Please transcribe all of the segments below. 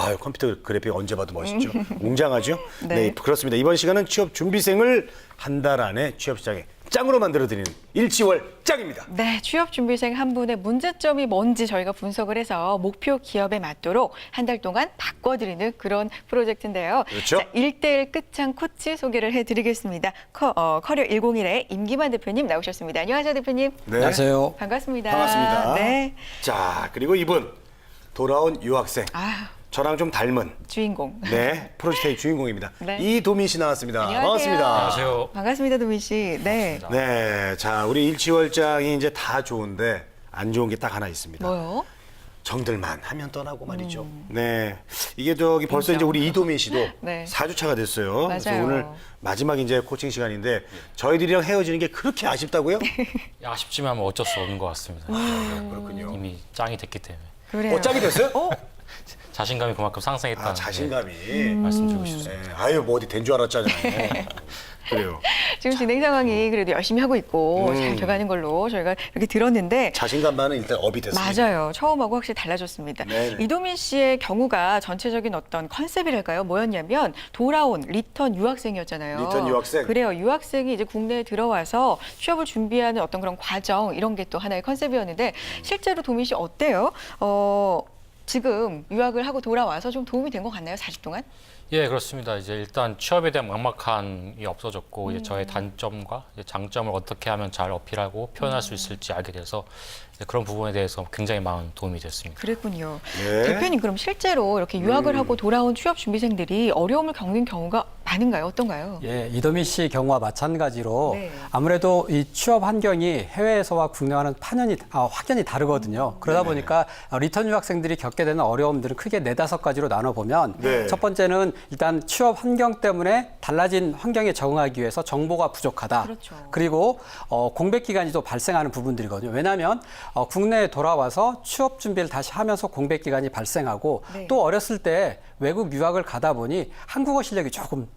아, 컴퓨터 그래픽 언제 봐도 멋있죠. 웅장하죠. 네. 네, 그렇습니다. 이번 시간은 취업 준비생을 한 달 안에 취업 시장에 짱으로 만들어드리는 일취월 짱입니다. 네, 취업 준비생 한 분의 문제점이 뭔지 저희가 분석을 해서 목표 기업에 맞도록 한 달 동안 바꿔드리는 그런 프로젝트인데요. 그렇죠. 자, 1대1 끝장 코치 소개를 해드리겠습니다. 커리어 101의 임기만 대표님 나오셨습니다. 안녕하세요, 대표님. 네. 안녕하세요. 반갑습니다. 반갑습니다. 네. 자, 그리고 이분 돌아온 유학생. 아, 저랑 좀 닮은 주인공. 네 프로젝트의 주인공입니다. 네. 이도민 씨 나왔습니다. 안녕하세요. 반갑습니다. 안녕하세요. 반갑습니다, 도민 씨. 네. 네, 자 우리 일취월장이 이제 다 좋은데 안 좋은 게 딱 하나 있습니다. 뭐요? 정들만 하면 떠나고 말이죠. 네, 이게 저기 벌써 이제 우리 이도민 씨도 네. 4주차가 됐어요. 그래서 맞아요. 오늘 마지막 이제 코칭 시간인데 저희들이랑 헤어지는 게 그렇게 아쉽다고요? 아쉽지만 뭐 어쩔 수 없는 것 같습니다. 그렇군요. 이미 짱이 됐기 때문에 그래요. 짱이 됐어요? 자신감이 그만큼 상승했다는 아, 자신감이. 말씀드리고 싶습니다. 네, 아유 뭐 어디 된 줄 알았잖아요. 그래요. 지금 진행 상황이 그래도 열심히 하고 있고 잘 돼가는 걸로 저희가 이렇게 들었는데 자신감만은 일단 업이 됐습니다. 맞아요. 처음하고 확실히 달라졌습니다. 네네. 이도민 씨의 경우가 전체적인 어떤 컨셉이랄까요? 뭐였냐면 돌아온 리턴 유학생이었잖아요. 리턴 유학생. 그래요. 유학생이 이제 국내에 들어와서 취업을 준비하는 어떤 그런 과정 이런 게 또 하나의 컨셉이었는데 실제로 도민 씨 어때요? 지금 유학을 하고 돌아와서 좀 도움이 된 것 같나요? 4주 동안? 예, 그렇습니다. 이제 일단 취업에 대한 막막함이 없어졌고 이제 저의 단점과 이제 장점을 어떻게 하면 잘 어필하고 표현할 수 있을지 알게 돼서 이제 그런 부분에 대해서 굉장히 많은 도움이 됐습니다. 그랬군요. 네. 대표님 그럼 실제로 이렇게 유학을 하고 돌아온 취업 준비생들이 어려움을 겪는 경우가 많은가요? 어떤가요? 예, 이도민 씨 경우와 마찬가지로 네. 아무래도 이 취업 환경이 해외에서와 국내와는 확연히 다르거든요. 그러다 보니까 리턴 유학생들이 겪게 되는 어려움들은 크게 4-5가지로 나눠보면 네. 첫 번째는 일단 취업 환경 때문에 달라진 환경에 적응하기 위해서 정보가 부족하다. 그렇죠. 그리고 공백 기간이 또 발생하는 부분들이거든요. 왜냐하면 국내에 돌아와서 취업 준비를 다시 하면서 공백 기간이 발생하고 네. 또 어렸을 때 외국 유학을 가다 보니 한국어 실력이 조금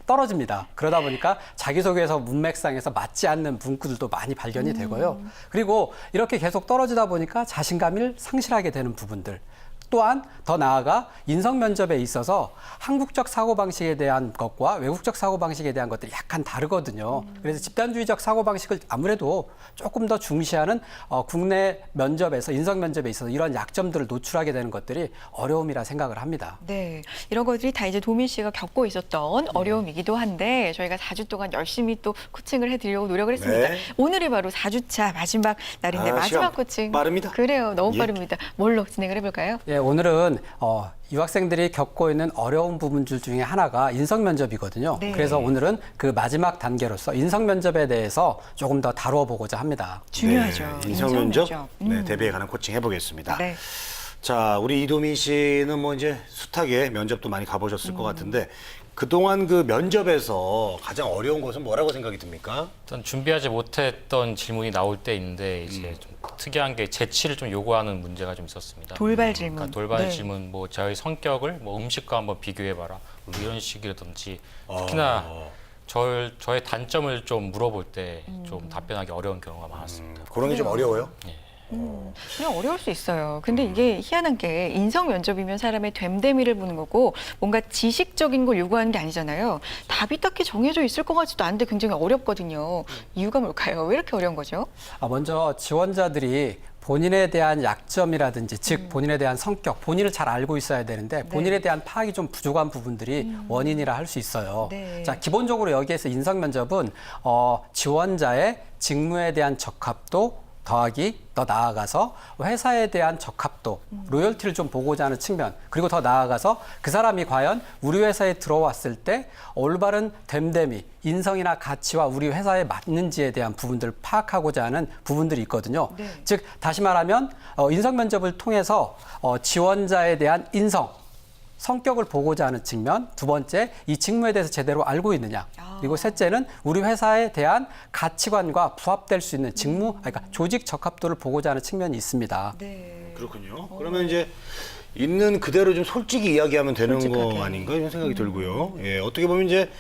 떨어집니다. 그러다 보니까 자기소개서 문맥상에서 맞지 않는 문구들도 많이 발견이 되고요. 그리고 이렇게 계속 떨어지다 보니까 자신감을 상실하게 되는 부분들. 또한 더 나아가 인성 면접에 있어서 한국적 사고방식에 대한 것과 외국적 사고방식에 대한 것들이 약간 다르거든요. 그래서 집단주의적 사고방식을 아무래도 조금 더 중시하는 국내 면접에서 인성 면접에 있어서 이런 약점들을 노출하게 되는 것들이 어려움이라 생각을 합니다. 네, 이런 것들이 다 이제 도민 씨가 겪고 있었던 어려움이기도 한데 저희가 4주 동안 열심히 또 코칭을 해드리려고 노력을 했습니다. 네. 오늘이 바로 4주차 마지막 날인데 아, 마지막 시간 코칭. 빠릅니다. 그래요, 너무 예. 빠릅니다. 뭘로 진행을 해볼까요? 예, 오늘은 유학생들이 겪고 있는 어려운 부분들 중에 하나가 인성 면접이거든요. 네. 그래서 오늘은 그 마지막 단계로서 인성 면접에 대해서 조금 더 다뤄보고자 합니다. 중요하죠. 네, 인성 면접 네, 음. 대비에 관한 코칭 해보겠습니다. 네. 자, 우리 이도민 씨는 뭐 이제 숱하게 면접도 많이 가보셨을 것 같은데 그동안 그 면접에서 가장 어려운 것은 뭐라고 생각이 듭니까? 일단 준비하지 못했던 질문이 나올 때 있는데 이제 좀 특이한 게 재치를 좀 요구하는 문제가 좀 있었습니다. 돌발 질문. 그러니까 돌발 네. 질문, 뭐 저희 성격을 뭐 음식과 한번 비교해봐라, 뭐 이런 식이라든지 특히나 저의 단점을 좀 물어볼 때 좀 답변하기 어려운 경우가 많았습니다. 그런 게 좀 어려워요? 그냥 어려울 수 있어요. 근데 이게 희한한 게 인성 면접이면 사람의 됨됨이를 보는 거고 뭔가 지식적인 걸 요구하는 게 아니잖아요. 답이 딱히 정해져 있을 것 같지도 않은데 굉장히 어렵거든요. 이유가 뭘까요? 왜 이렇게 어려운 거죠? 먼저 지원자들이 본인에 대한 약점이라든지 즉 본인에 대한 성격, 본인을 잘 알고 있어야 되는데 본인에 대한 파악이 좀 부족한 부분들이 원인이라 할 수 있어요. 네. 자, 기본적으로 여기에서 인성 면접은 지원자의 직무에 대한 적합도 더하기 더 나아가서 회사에 대한 적합도, 로열티를 좀 보고자 하는 측면, 그리고 더 나아가서 그 사람이 과연 우리 회사에 들어왔을 때 올바른 됨됨이, 인성이나 가치와 우리 회사에 맞는지에 대한 부분들을 파악하고자 하는 부분들이 있거든요. 네. 즉 다시 말하면 인성 면접을 통해서 지원자에 대한 인성, 성격을 보고자 하는 측면, 두 번째, 이 직무에 대해서 제대로 알고 있느냐, 그리고 셋째는 우리 회사에 대한 가치관과 부합될 수 있는 그러니까 조직 적합도를 보고자 하는 측면이 있습니다. 네. 그렇군요. 그러면 이제 있는 그대로 좀 솔직히 이야기하면 되는 솔직하게. 거 아닌가 이런 생각이 들고요. 예, 어떻게 보면 이제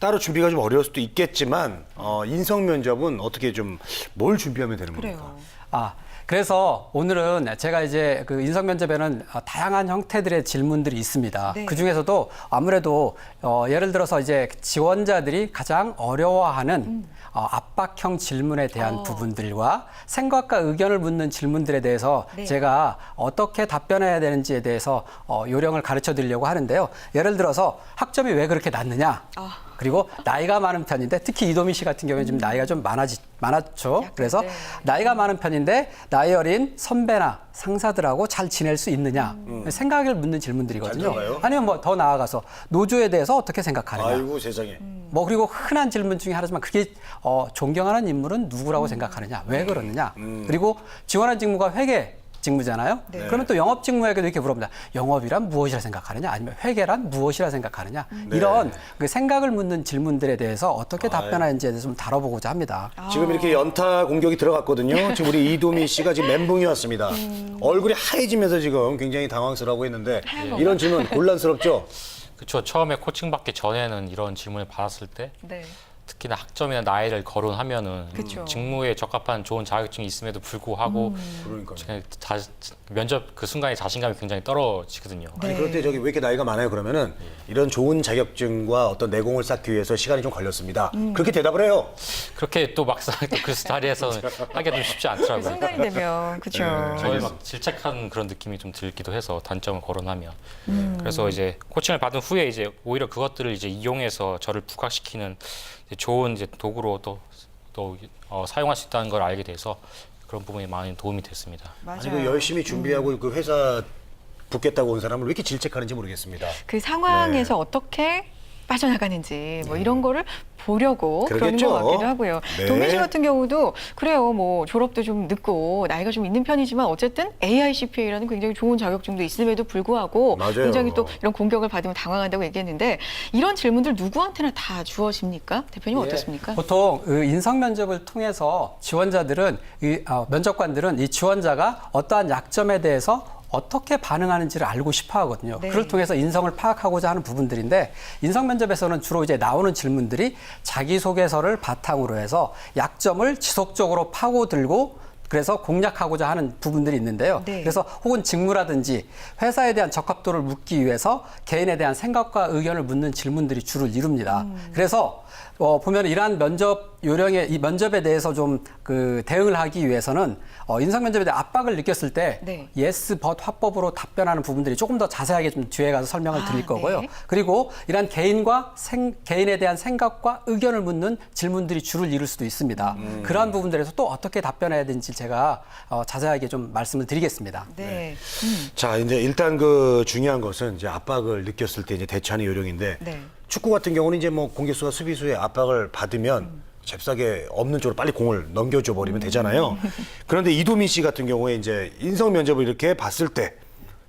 따로 준비가 좀 어려울 수도 있겠지만 인성 면접은 어떻게 좀 뭘 준비하면 되는 겁니까? 그래요. 그래서 오늘은 제가 이제 그 인성 면접에는 다양한 형태들의 질문들이 있습니다. 네. 그 중에서도 아무래도 예를 들어서 이제 지원자들이 가장 어려워하는 압박형 질문에 대한 부분들과 생각과 의견을 묻는 질문들에 대해서 네. 제가 어떻게 답변해야 되는지에 대해서 요령을 가르쳐 드리려고 하는데요. 예를 들어서 학점이 왜 그렇게 낮느냐? 그리고 나이가 많은 편인데 특히 이도미 씨 같은 경우에 지금 나이가 좀 많았죠. 약간, 그래서 네. 나이가 많은 편인데 나이 어린 선배나 상사들하고 잘 지낼 수 있느냐? 생각을 묻는 질문들이거든요. 잘 들어가요? 아니면 뭐 더 나아가서 노조에 대해서 어떻게 생각하느냐? 아이고 세상에. 뭐 그리고 흔한 질문 중에 하나지만 그게 존경하는 인물은 누구라고 생각하느냐? 왜 그러느냐? 그리고 지원한 직무가 회계 직무잖아요. 네. 그러면 또 영업 직무에게도 이렇게 물어봅니다. 영업이란 무엇이라 생각하느냐? 아니면 회계란 무엇이라 생각하느냐? 네. 이런 그 생각을 묻는 질문들에 대해서 어떻게 답변하는지에 대해서 좀 다뤄보고자 합니다. 지금 이렇게 연타 공격이 들어갔거든요. 지금 우리 이도미 씨가 지금 멘붕이 왔습니다. 얼굴이 하얘지면서 지금 굉장히 당황스러워하고 있는데 이런 질문 곤란스럽죠? 그렇죠. 처음에 코칭 받기 전에는 이런 질문을 받았을 때 네. 특히나 학점이나 나이를 거론하면은 그쵸. 직무에 적합한 좋은 자격증이 있음에도 불구하고 그러니까요. 그냥 면접 그 순간에 자신감이 굉장히 떨어지거든요. 네. 아니 그런데 저기 왜 이렇게 나이가 많아요? 그러면은 이런 좋은 자격증과 어떤 내공을 쌓기 위해서 시간이 좀 걸렸습니다. 그렇게 대답을 해요. 그렇게 또 막상 또 그 자리에서 하기가 좀 쉽지 그 않더라고요. 순간이 되면 그렇죠. 저희 막 질책한 그런 느낌이 좀 들기도 해서 단점을 거론하면 그래서 이제 코칭을 받은 후에 이제 오히려 그것들을 이제 이용해서 저를 부각시키는 이제 좋은 이제 도구로 또 사용할 수 있다는 걸 알게 돼서 그런 부분이 많이 도움이 됐습니다. 맞아요. 아니 그 열심히 준비하고 그 회사 붙겠다고 온 사람을 왜 이렇게 질책하는지 모르겠습니다. 그 상황에서 어떻게 빠져나가는지 뭐 이런 거를 보려고 그러는 그러겠죠. 것 같기도 하고요. 네. 동민 씨 같은 경우도 그래요. 뭐 졸업도 좀 늦고 나이가 좀 있는 편이지만 어쨌든 AICPA라는 굉장히 좋은 자격증도 있음에도 불구하고 맞아요. 굉장히 또 이런 공격을 받으면 당황한다고 얘기했는데 이런 질문들 누구한테나 다 주어집니까? 대표님 예, 어떻습니까? 보통 그 인성 면접을 통해서 지원자들은 면접관들은 이 지원자가 어떠한 약점에 대해서 어떻게 반응하는지를 알고 싶어 하거든요. 네. 그걸 통해서 인성을 파악하고자 하는 부분들인데 인성 면접에서는 주로 이제 나오는 질문들이 자기소개서를 바탕으로 해서 약점을 지속적으로 파고들고 그래서 공략하고자 하는 부분들이 있는데요. 네. 그래서 혹은 직무라든지 회사에 대한 적합도를 묻기 위해서 개인에 대한 생각과 의견을 묻는 질문들이 주를 이룹니다. 그래서 보면 이러한 면접 요령의 이 면접에 대해서 좀 그 대응을 하기 위해서는 인성 면접에 대한 압박을 느꼈을 때 네. yes, but 화법으로 답변하는 부분들이 조금 더 자세하게 좀 뒤에 가서 설명을 드릴 거고요. 네. 그리고 이러한 개인에 대한 생각과 의견을 묻는 질문들이 주를 이룰 수도 있습니다. 그러한 부분들에서 또 어떻게 답변해야 되는지 제가 자세하게 좀 말씀을 드리겠습니다. 네. 자 이제 일단 그 중요한 것은 이제 압박을 느꼈을 때 이제 대처하는 요령인데 네. 축구 같은 경우는 이제 뭐 공격수가 수비수의 압박을 받으면 잽싸게 없는 쪽으로 빨리 공을 넘겨줘 버리면 되잖아요. 그런데 이도민 씨 같은 경우에 이제 인성 면접을 이렇게 봤을 때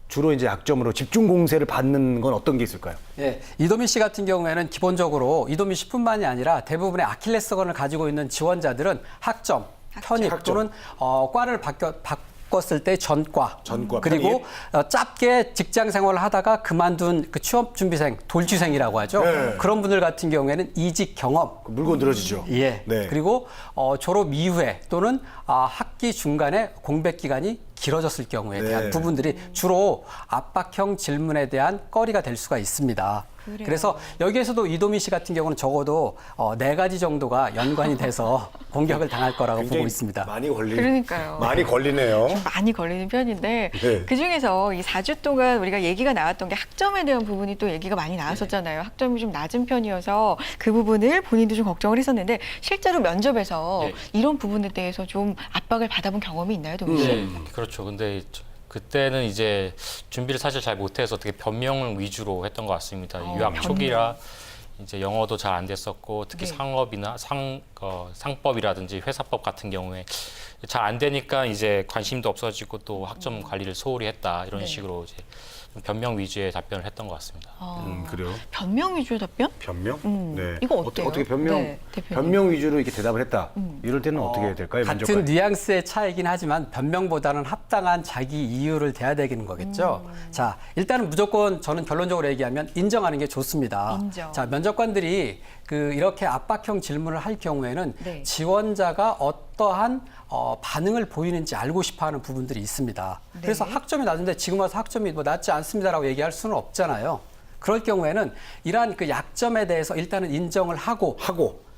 주로 이제 약점으로 집중 공세를 받는 건 어떤 게 있을까요? 예, 이도민 씨 같은 경우에는 기본적으로 이도민 씨뿐만이 아니라 대부분의 아킬레스건을 가지고 있는 지원자들은 학점, 편입 학점. 또는 과를 바꿨을 때 전과, 그리고 편입. 짧게 직장 생활을 하다가 그만둔 그 취업 준비생, 돌취생이라고 하죠. 네. 그런 분들 같은 경우에는 이직 경험, 물건 늘어지죠. 예. 네. 그리고 졸업 이후에 또는 학기 중간에 공백 기간이 길어졌을 경우에 대한 네. 부분들이 주로 압박형 질문에 대한 거리가 될 수가 있습니다. 그래요. 그래서 여기에서도 이도미 씨 같은 경우는 적어도 4가지 정도가 연관이 돼서 공격을 당할 거라고 보고 있습니다. 많이 그러니까요. 많이 걸리네요. 좀 많이 걸리는 편인데 네. 그중에서 이 4주 동안 우리가 얘기가 나왔던 게 학점에 대한 부분이 또 얘기가 많이 나왔었잖아요. 학점이 좀 낮은 편이어서 그 부분을 본인도 좀 걱정을 했었는데 실제로 면접에서 네. 이런 부분에 대해서 좀 압박을 받아본 경험이 있나요, 동민 씨? 네, 그렇죠. 근데 그때는 이제 준비를 사실 잘 못해서 되게 변명 위주로 했던 것 같습니다. 유학 변명. 초기라 이제 영어도 잘 안 됐었고 특히 네. 상업이나 상법이라든지 회사법 같은 경우에 잘 안 되니까 이제 관심도 없어지고 또 학점 관리를 소홀히 했다 이런 네. 식으로 이제 좀 변명 위주의 답변을 했던 것 같습니다. 그래요? 변명 위주의 답변? 변명? 이거 어때요? 어떻게 변명? 네, 대표님. 변명 위주로 이렇게 대답을 했다. 이럴 때는 어떻게 될까요? 같은 면접관? 뉘앙스의 차이긴 하지만 변명보다는 합당한 자기 이유를 대야 되는 거겠죠. 자, 일단은 무조건 저는 결론적으로 얘기하면 인정하는 게 좋습니다. 인정. 자, 면접관들이 이렇게 압박형 질문을 할 경우에는 네. 지원자가 어떠한 반응을 보이는지 알고 싶어하는 부분들이 있습니다. 그래서 학점이 낮은데 지금 와서 학점이 뭐 낮지 않습니다라고 얘기할 수는 없잖아요. 그럴 경우에는 이러한 그 약점에 대해서 일단은 인정을 하고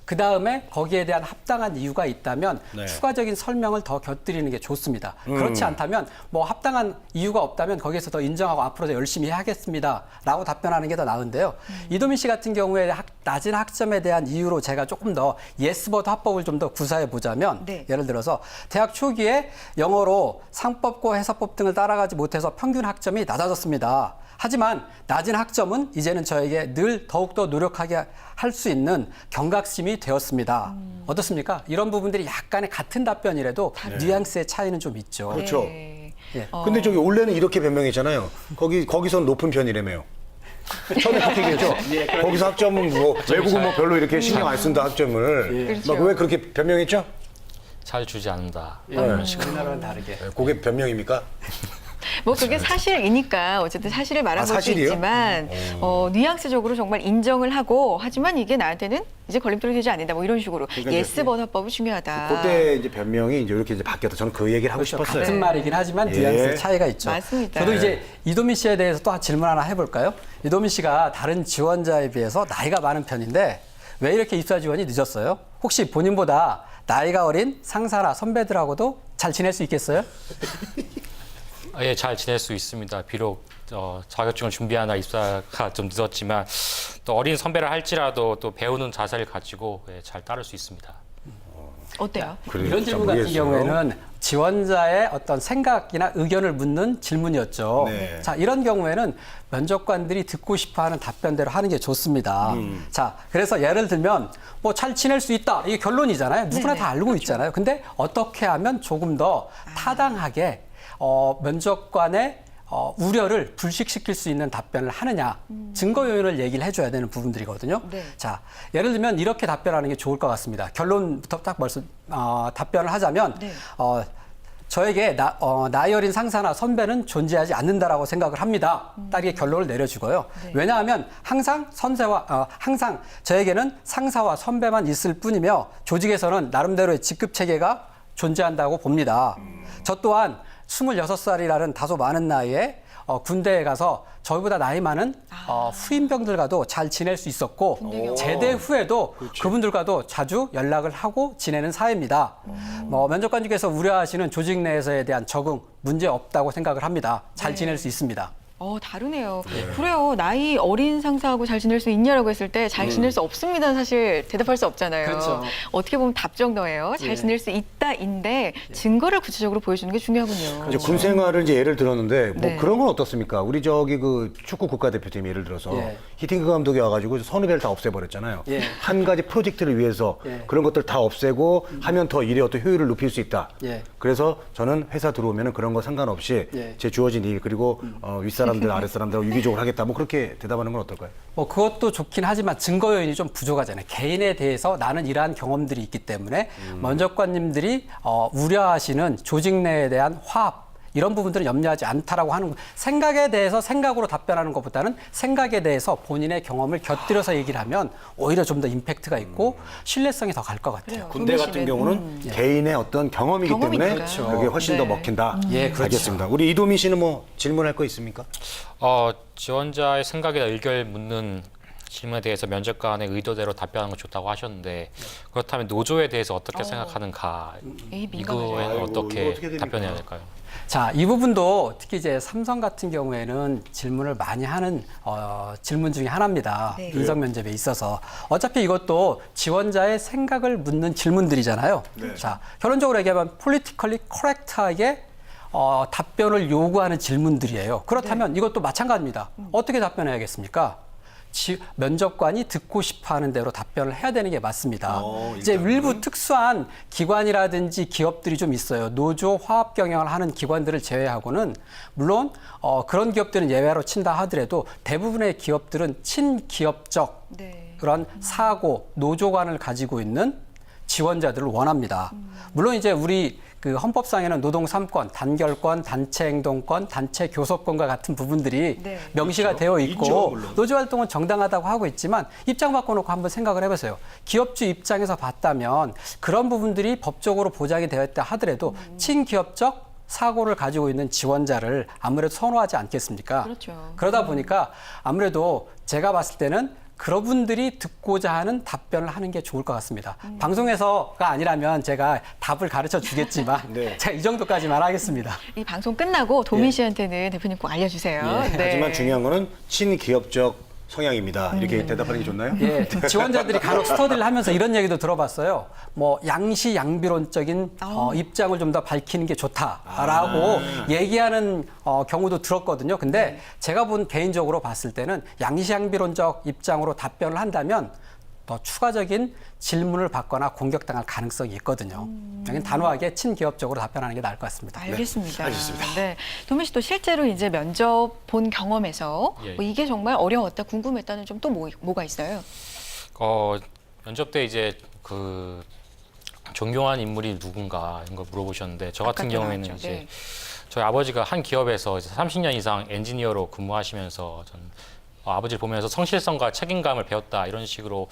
그 다음에 거기에 대한 합당한 이유가 있다면 네. 추가적인 설명을 더 곁들이는 게 좋습니다. 그렇지 않다면 뭐 합당한 이유가 없다면 거기에서 더 인정하고 앞으로 더 열심히 하겠습니다라고 답변하는 게 더 나은데요. 이도민 씨 같은 경우에 낮은 학점에 대한 이유로 제가 조금 더 예스버드 화법을 좀 더 구사해 보자면 네. 예를 들어서 대학 초기에 영어로 상법고 해석법 등을 따라가지 못해서 평균 학점이 낮아졌습니다. 하지만 낮은 학점은 이제는 저에게 늘 더욱더 노력하게 할 수 있는 경각심이 되었습니다. 어떻습니까? 이런 부분들이 약간의 같은 답변이라도 뉘앙스의 차이는 좀 있죠. 그렇죠. 네. 예. 근데 저기 원래는 이렇게 변명했잖아요. 거기선 높은 편이라며요. 처음에 그렇게 얘기했죠. 거기서 학점은 뭐 외국은 뭐 별로 이렇게 신경 안 쓴다 학점을. 그렇죠. 막 왜 그렇게 변명했죠? 잘 주지 않는다. 우리나라는 다르게. 그게 변명입니까? 뭐 그게 사실이니까 어쨌든 사실을 말한 것도 사실이요? 있지만 뉘앙스적으로 정말 인정을 하고 하지만 이게 나한테는 이제 걸림돌이 되지 않는다 뭐 이런 식으로 그러니까 예스 번호법이 중요하다. 그때 이제 변명이 이제 이렇게 이제 바뀌었다. 저는 그 얘기를 하고 싶었어요. 같은 말이긴 하지만 예. 뉘앙스의 차이가 있죠. 맞습니다. 저도 이제 이도민 씨에 대해서 또 질문 하나 해볼까요? 이도민 씨가 다른 지원자에 비해서 나이가 많은 편인데 왜 이렇게 입사 지원이 늦었어요? 혹시 본인보다 나이가 어린 상사나 선배들하고도 잘 지낼 수 있겠어요? 예, 잘 지낼 수 있습니다. 비록 자격증을 준비하나 입사가 좀 늦었지만 또 어린 선배를 할지라도 또 배우는 자세를 가지고 예, 잘 따를 수 있습니다. 어때요? 그래, 이런 진짜 질문 같은 모르겠어요. 경우에는 지원자의 어떤 생각이나 의견을 묻는 질문이었죠. 네. 자, 이런 경우에는 면접관들이 듣고 싶어하는 답변대로 하는 게 좋습니다. 자, 그래서 예를 들면 뭐 잘 지낼 수 있다. 이게 결론이잖아요. 누구나 네네, 다 알고 있잖아요. 근데 어떻게 하면 조금 더 타당하게 면접관의 우려를 불식시킬 수 있는 답변을 하느냐. 증거 요인을 얘기를 해줘야 되는 부분들이거든요. 네. 자, 예를 들면 이렇게 답변하는 게 좋을 것 같습니다. 결론부터 딱 벌써 답변을 하자면 네. 저에게 나이 어린 상사나 선배는 존재하지 않는다라고 생각을 합니다. 딱 이게 결론을 내려주고요. 네. 왜냐하면 항상 항상 저에게는 상사와 선배만 있을 뿐이며 조직에서는 나름대로의 직급 체계가 존재한다고 봅니다. 저 또한 26살이라는 다소 많은 나이에 군대에 가서 저희보다 나이 많은 후임병들과도 잘 지낼 수 있었고 제대 후에도 그분들과도 자주 연락을 하고 지내는 사이입니다. 면접관님께서 우려하시는 조직 내에서에 대한 적응 문제 없다고 생각을 합니다. 잘 지낼 수 있습니다. 다르네요. 그래요. 나이 어린 상사하고 잘 지낼 수 있냐라고 했을 때 잘 지낼 수 없습니다는 사실 대답할 수 없잖아요. 그렇죠. 어떻게 보면 답정너예요. 잘 예. 지낼 수 있다인데 증거를 구체적으로 보여주는 게 중요하군요. 이제 군 생활을 이제 예를 들었는데 뭐 네. 그런 건 어떻습니까? 우리 저기 그 축구 국가대표팀 예를 들어서 예. 히팅크 감독이 와가지고 선후배를 다 없애버렸잖아요. 예. 한 가지 프로젝트를 위해서 예. 그런 것들 다 없애고 하면 더 일의 어떤 효율을 높일 수 있다. 예. 그래서 저는 회사 들어오면은 그런 거 상관없이 예. 제 주어진 일 그리고 윗사람들 아랫사람들하고 유기적으로 하겠다. 뭐 그렇게 대답하는 건 어떨까요? 그것도 좋긴 하지만 증거 요인이 좀 부족하잖아요. 개인에 대해서 나는 이러한 경험들이 있기 때문에 면접관님들이 우려하시는 조직 내에 대한 화합 이런 부분들은 염려하지 않다라고 하는 생각에 대해서 생각으로 답변하는 것보다는 생각에 대해서 본인의 경험을 곁들여서 얘기를 하면 오히려 좀 더 임팩트가 있고 신뢰성이 더 갈 것 같아요. 그래요. 군대 같은 경우는 개인의 어떤 경험이기 때문에 경험이니까요. 그게 훨씬 더 네. 먹힌다. 예, 그렇죠. 알겠습니다. 우리 이도민 씨는 뭐 질문할 거 있습니까? 지원자의 생각이나 의견을 묻는 질문에 대해서 면접관의 의도대로 답변하는 건 좋다고 하셨는데 그렇다면 노조에 대해서 어떻게 생각하는가 민감하죠. 이거에는 아이고, 어떻게 이거 어떻게 됩니까? 답변해야 될까요? 자, 이 부분도 특히 이제 삼성 같은 경우에는 질문을 많이 하는 질문 중에 하나입니다. 네. 인성 면접에 있어서. 어차피 이것도 지원자의 생각을 묻는 질문들이잖아요. 네. 자, 결론적으로 얘기하면 politically correct하게 답변을 요구하는 질문들이에요. 그렇다면 이것도 마찬가지입니다. 어떻게 답변해야겠습니까? 면접관이 듣고 싶어하는 대로 답변을 해야 되는 게 맞습니다. 이제 일부 특수한 기관이라든지 기업들이 좀 있어요. 노조 화합 경영을 하는 기관들을 제외하고는 물론 그런 기업들은 예외로 친다 하더라도 대부분의 기업들은 친기업적 네. 그런 사고, 노조관을 가지고 있는 지원자들을 원합니다. 물론 이제 우리 그 헌법상에는 노동 3권, 단결권, 단체 행동권, 단체 교섭권과 같은 부분들이 네. 명시가 되어 있고 있죠, 물론. 노조 활동은 정당하다고 하고 있지만 입장 바꿔놓고 한번 생각을 해보세요. 기업주 입장에서 봤다면 그런 부분들이 법적으로 보장이 되었다 하더라도 친기업적 사고를 가지고 있는 지원자를 아무래도 선호하지 않겠습니까? 그렇죠. 그러다 보니까 아무래도 제가 봤을 때는 그분들이 듣고자 하는 답변을 하는 게 좋을 것 같습니다. 방송에서가 아니라면 제가 답을 가르쳐 주겠지만 네. 제가 이 정도까지만 하겠습니다. 이 방송 끝나고 도민 씨한테는 대표님 꼭 알려주세요. 네. 하지만 중요한 거는 친기업적 성향입니다. 이렇게 대답하는 게 좋나요? 예, 지원자들이 간혹 스터디를 하면서 이런 얘기도 들어봤어요. 뭐 양시 양비론적인 입장을 좀 더 밝히는 게 좋다라고 얘기하는 경우도 들었거든요. 근데 제가 본 개인적으로 봤을 때는 양시 양비론적 입장으로 답변을 한다면 더 추가적인 질문을 받거나 공격당할 가능성이 있거든요. 여긴 단호하게 친기업적으로 답변하는 게 나을 것 같습니다. 알겠습니다. 알겠습니다. 네, 도민 씨도 실제로 이제 면접 본 경험에서 예. 뭐 이게 정말 어려웠다, 궁금했다는 좀 또 뭐가 있어요? 면접 때 이제 그 존경하는 인물이 누군가 이런 걸 물어보셨는데 저 같은 아까 경우에는 나왔죠. 이제 네. 저희 아버지가 한 기업에서 이제 30년 이상 엔지니어로 근무하시면서 전 아버지를 보면서 성실성과 책임감을 배웠다 이런 식으로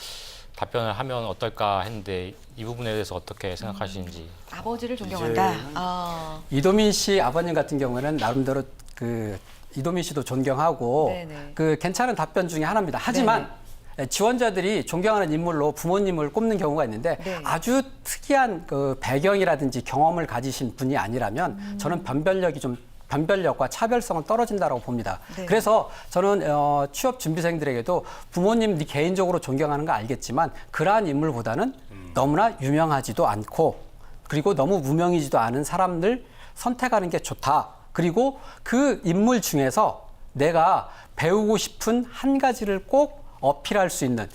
답변을 하면 어떨까 했는데 이 부분에 대해서 어떻게 생각하시는지. 아버지를 존경한다. 이도민 씨 아버님 같은 경우에는 나름대로 그 이도민 씨도 존경하고 네네. 그 괜찮은 답변 중에 하나입니다. 하지만 지원자들이 존경하는 인물로 부모님을 꼽는 경우가 있는데 네. 아주 특이한 그 배경이라든지 경험을 가지신 분이 아니라면 저는 변별력과 차별성은 떨어진다고 봅니다. 네. 그래서 저는 취업 준비생들에게도 부모님 개인적으로 존경하는 거 알겠지만 그러한 인물보다는 너무나 유명하지도 않고 그리고 너무 무명이지도 않은 사람들 선택하는 게 좋다. 그리고 그 인물 중에서 내가 배우고 싶은 한 가지를 꼭 어필할 수 있는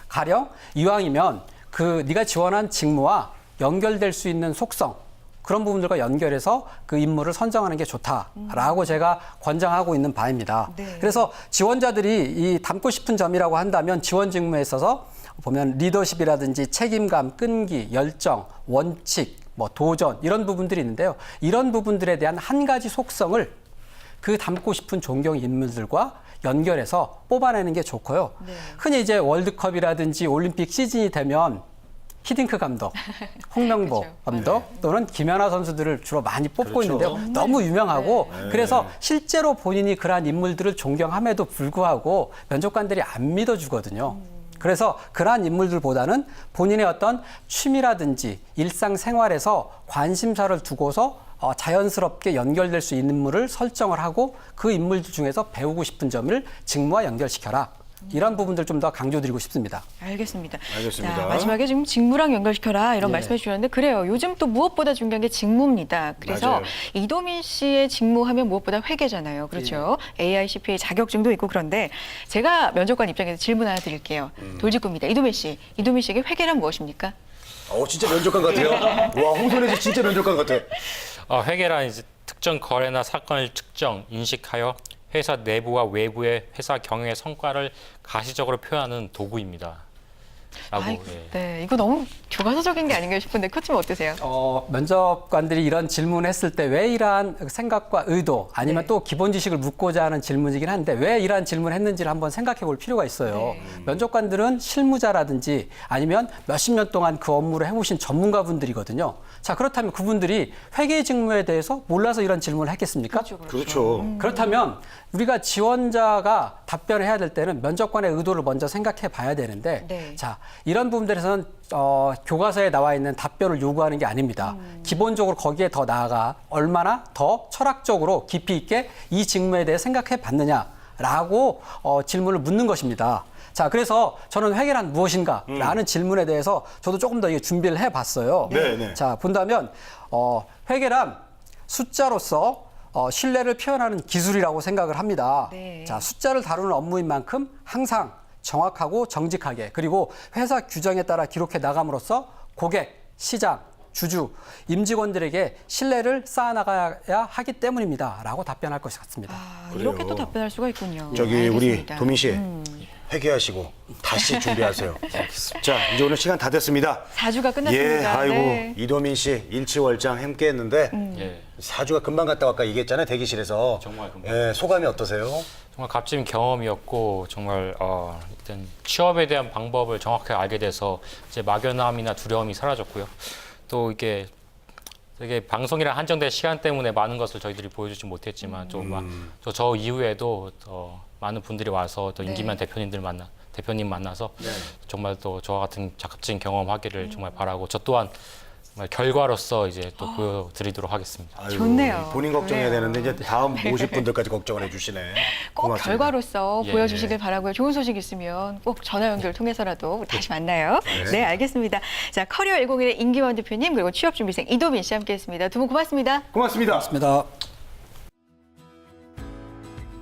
가령 이왕이면 그 네가 지원한 직무와 연결될 수 있는 속성 그런 부분들과 연결해서 그 인물을 선정하는 게 좋다라고 제가 권장하고 있는 바입니다. 네. 그래서 지원자들이 이 담고 싶은 점이라고 한다면 지원 직무에 있어서 보면 리더십이라든지 책임감, 끈기, 열정, 원칙, 뭐 도전 이런 부분들이 있는데요. 이런 부분들에 대한 한 가지 속성을 그 담고 싶은 존경 인물들과 연결해서 뽑아내는 게 좋고요. 네. 흔히 이제 월드컵이라든지 올림픽 시즌이 되면 히딩크 감독, 홍명보 그렇죠. 감독 또는 김연아 선수들을 주로 많이 뽑고 그렇죠. 있는데요. 너무 유명하고 그래서 실제로 본인이 그러한 인물들을 존경함에도 불구하고 면접관들이 안 믿어주거든요. 그래서 그러한 인물들보다는 본인의 어떤 취미라든지 일상생활에서 관심사를 두고서 자연스럽게 연결될 수 있는 인물을 설정을 하고 그 인물들 중에서 배우고 싶은 점을 직무와 연결시켜라. 이런 부분들 좀 더 강조드리고 싶습니다. 알겠습니다. 알겠습니다. 자, 마지막에 지금 직무랑 연결시켜라 이런 예. 말씀해 주셨는데 그래요. 요즘 또 무엇보다 중요한 게 직무입니다. 그래서 맞아요. 이도민 씨의 직무하면 무엇보다 회계잖아요. 그렇죠. AICPA 자격증도 있고 그런데 제가 면접관 입장에서 질문 하나 드릴게요. 돌직구입니다. 이도민 씨. 이도민 씨에게 회계란 무엇입니까? 진짜 면접관 같아요. 와, 홍선혜 씨 진짜 면접관 같아. 회계란 이제 특정 거래나 사건을 특정, 인식하여 회사 내부와 외부의 회사 경영의 성과를 가시적으로 표현하는 도구입니다. 라고. 아이, 예. 네, 이거 너무 교과서적인 게 아닌가 싶은데 코치님 어떠세요? 면접관들이 이런 질문을 했을 때 왜 이러한 생각과 의도 아니면 네. 또 기본 지식을 묻고자 하는 질문이긴 한데 왜 이러한 질문을 했는지를 한번 생각해 볼 필요가 있어요. 네. 면접관들은 실무자라든지 아니면 몇십 년 동안 그 업무를 해오신 전문가분들이거든요. 자, 그렇다면 그분들이 회계 직무에 대해서 몰라서 이런 질문을 했겠습니까? 그렇죠. 그렇다면 우리가 지원자가 답변해야 될 때는 면접관의 의도를 먼저 생각해 봐야 되는데 네. 자, 이런 부분들에서는 교과서에 나와 있는 답변을 요구하는 게 아닙니다. 기본적으로 거기에 더 나아가 얼마나 더 철학적으로 깊이 있게 이 직무에 대해 생각해 봤느냐라고 질문을 묻는 것입니다. 자, 그래서 저는 회계란 무엇인가? 라는 질문에 대해서 저도 조금 더 준비를 해 봤어요. 네. 자, 본다면 회계란 숫자로서 신뢰를 표현하는 기술이라고 생각을 합니다. 네. 자, 숫자를 다루는 업무인 만큼 항상 정확하고 정직하게 그리고 회사 규정에 따라 기록해 나감으로써 고객, 시장, 주주, 임직원들에게 신뢰를 쌓아나가야 하기 때문입니다. 라고 답변할 것 같습니다. 아, 그래요. 이렇게 또 답변할 수가 있군요. 저기 우리 알겠습니다. 도민 씨 회개하시고 다시 준비하세요. 자, 이제 오늘 시간 다 됐습니다. 4주가 끝났습니다. 예, 아이고 네. 이도민 씨 일치월장 함께했는데 예. 4주가 금방 갔다고 아까 얘기했잖아요, 대기실에서. 정말 금방. 예, 소감이 어떠세요? 정말 값진 경험이었고 정말 일단 취업에 대한 방법을 정확하게 알게 돼서 이제 막연함이나 두려움이 사라졌고요. 또 이게 되게 방송이랑 한정된 시간 때문에 많은 것을 저희들이 보여주지 못했지만 저 이후에도 많은 분들이 와서 또 임기만 대표님 만나서 정말 또 저와 같은 값진 경험하기를 정말 바라고 저 또한 정말 결과로서 이제 또 보여드리도록 하겠습니다. 아이고, 좋네요. 본인 걱정해야 그래요. 되는데 이제 다음 오실 분들까지 걱정을 해주시네. 꼭 고맙습니다. 결과로서 예. 보여주시길 바라고요. 좋은 소식 있으면 꼭 전화 연결 통해서라도 다시 만나요. 네, 알겠습니다. 자, 커리어 101의 임기원 대표님 그리고 취업준비생 이도민 씨 함께했습니다. 두 분 고맙습니다. 고맙습니다. 맞습니다.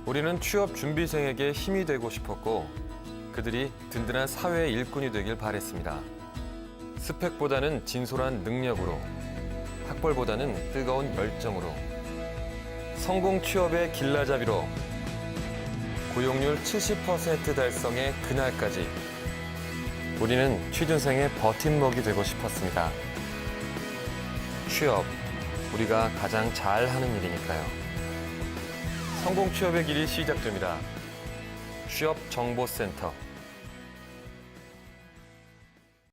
우리는 취업 준비생에게 힘이 되고 싶었고 그들이 든든한 사회의 일꾼이 되길 바랬습니다. 스펙보다는 진솔한 능력으로, 학벌보다는 뜨거운 열정으로, 성공 취업의 길라잡이로, 고용률 70% 달성의 그날까지 우리는 취준생의 버팀목이 되고 싶었습니다. 취업, 우리가 가장 잘하는 일이니까요. 성공 취업의 길이 시작됩니다. 취업정보센터